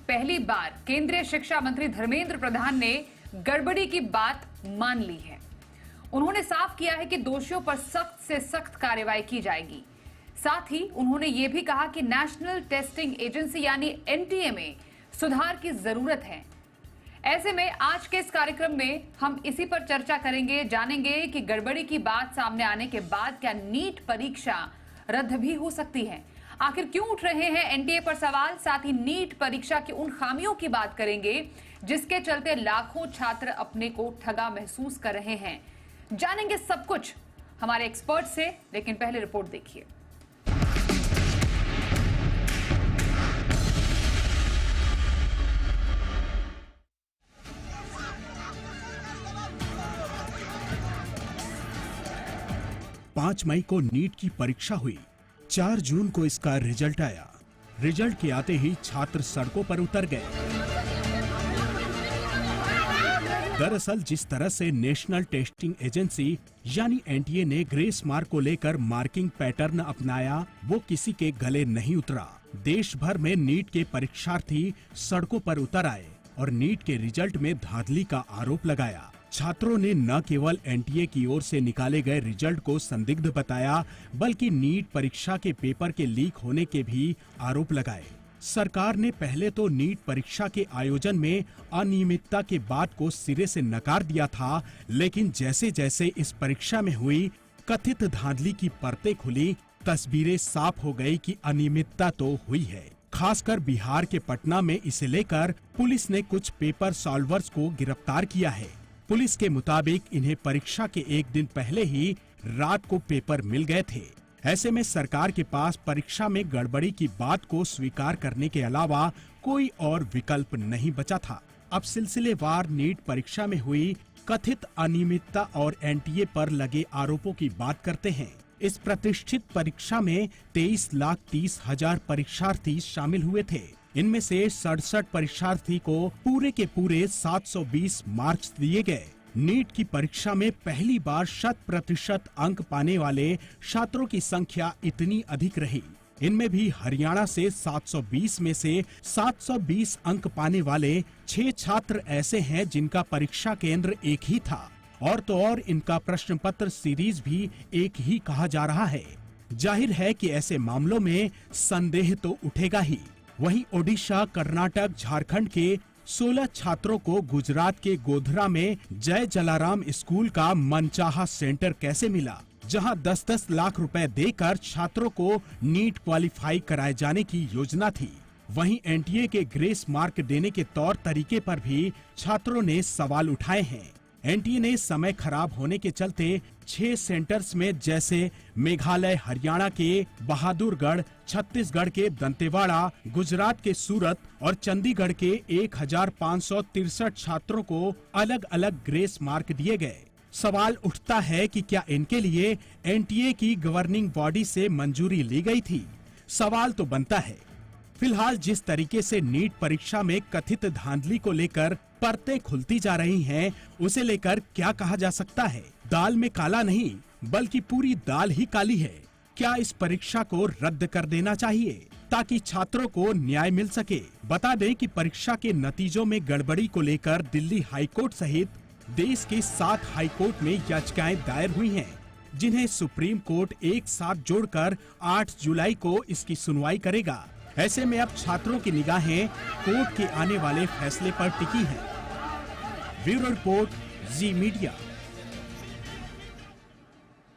पहली बार केंद्रीय शिक्षा मंत्री धर्मेंद्र प्रधान ने गड़बड़ी की बात मान ली है। उन्होंने साफ किया है कि दोषियों पर सख्त से सख्त कार्रवाई की जाएगी। साथ ही उन्होंने ये भी कहा कि नेशनल टेस्टिंग एजेंसी यानी एनटीए में सुधार की जरूरत है। ऐसे में आज के इस कार्यक्रम में हम इसी पर चर्चा करेंगे, जानेंगे कि गड़बड़ी की बात सामने आने के बाद क्या नीट परीक्षा रद्द भी हो सकती है। आखिर क्यों उठ रहे हैं एनटीए पर सवाल, साथ ही नीट परीक्षा की उन खामियों की बात करेंगे जिसके चलते लाखों छात्र अपने को ठगा महसूस कर रहे हैं। जानेंगे सब कुछ हमारे एक्सपर्ट से, लेकिन पहले रिपोर्ट देखिए। पांच मई को नीट की परीक्षा हुई। 4 जून को इसका रिजल्ट आया। रिजल्ट के आते ही छात्र सड़कों पर उतर गए। दरअसल जिस तरह से नेशनल टेस्टिंग एजेंसी यानी एनटीए ने ग्रेस मार्क को लेकर मार्किंग पैटर्न अपनाया, वो किसी के गले नहीं उतरा। देश भर में नीट के परीक्षार्थी सड़कों पर उतर आए और नीट के रिजल्ट में धांधली का आरोप लगाया। छात्रों ने न केवल एनटीए की ओर से निकाले गए रिजल्ट को संदिग्ध बताया, बल्कि नीट परीक्षा के पेपर के लीक होने के भी आरोप लगाए। सरकार ने पहले तो नीट परीक्षा के आयोजन में अनियमितता के बात को सिरे से नकार दिया था, लेकिन जैसे जैसे इस परीक्षा में हुई कथित धांधली की परतें खुली, तस्वीरें साफ हो गई कि अनियमितता तो हुई है। खासकर बिहार के पटना में इसे लेकर पुलिस ने कुछ पेपर सॉल्वर्स को गिरफ्तार किया है। पुलिस के मुताबिक इन्हें परीक्षा के एक दिन पहले ही रात को पेपर मिल गए थे। ऐसे में सरकार के पास परीक्षा में गड़बड़ी की बात को स्वीकार करने के अलावा कोई और विकल्प नहीं बचा था। अब सिलसिलेवार नीट परीक्षा में हुई कथित अनियमितता और एनटीए पर लगे आरोपों की बात करते हैं। इस प्रतिष्ठित परीक्षा में 23,30,000 परीक्षार्थी शामिल हुए थे। इनमें से 67 परीक्षार्थी को पूरे के पूरे 720 मार्क्स दिए गए। नीट की परीक्षा में पहली बार 100% अंक पाने वाले छात्रों की संख्या इतनी अधिक रही। इनमें भी हरियाणा से 720 में से 720 अंक पाने वाले 6 छात्र ऐसे हैं जिनका परीक्षा केंद्र एक ही था, और तो और इनका प्रश्न पत्र सीरीज भी एक ही कहा जा रहा है। जाहिर है कि ऐसे मामलों में संदेह तो उठेगा ही। वहीं ओडिशा, कर्नाटक, झारखंड के 16 छात्रों को गुजरात के गोधरा में जय जलाराम स्कूल का मनचाहा सेंटर कैसे मिला, जहां 10-10 लाख रुपए देकर छात्रों को नीट क्वालिफाई कराए जाने की योजना थी। वहीं एनटीए के ग्रेस मार्क देने के तौर तरीके पर भी छात्रों ने सवाल उठाए हैं। एनटीए ने समय खराब होने के चलते 6 सेंटर्स में, जैसे मेघालय, हरियाणा के बहादुरगढ़, छत्तीसगढ़ के दंतेवाड़ा, गुजरात के सूरत और चंडीगढ़ के 1563 छात्रों को अलग अलग ग्रेस मार्क दिए गए। सवाल उठता है कि क्या इनके लिए एनटीए की गवर्निंग बॉडी से मंजूरी ली गई थी? सवाल तो बनता है। फिलहाल जिस तरीके से नीट परीक्षा में कथित धांधली को लेकर परतें खुलती जा रही हैं, उसे लेकर क्या कहा जा सकता है? दाल में काला नहीं, बल्कि पूरी दाल ही काली है। क्या इस परीक्षा को रद्द कर देना चाहिए ताकि छात्रों को न्याय मिल सके? बता दें कि परीक्षा के नतीजों में गड़बड़ी को लेकर दिल्ली हाईकोर्ट सहित देश के 7 हाईकोर्ट में याचिकाएं दायर हुई हैं, जिन्हें सुप्रीम कोर्ट एक साथ जोड़कर 8 जुलाई को इसकी सुनवाई करेगा। ऐसे में अब छात्रों की निगाहें कोर्ट के आने वाले फैसले पर टिकी हैं। ब्यूरो रिपोर्ट, जी मीडिया।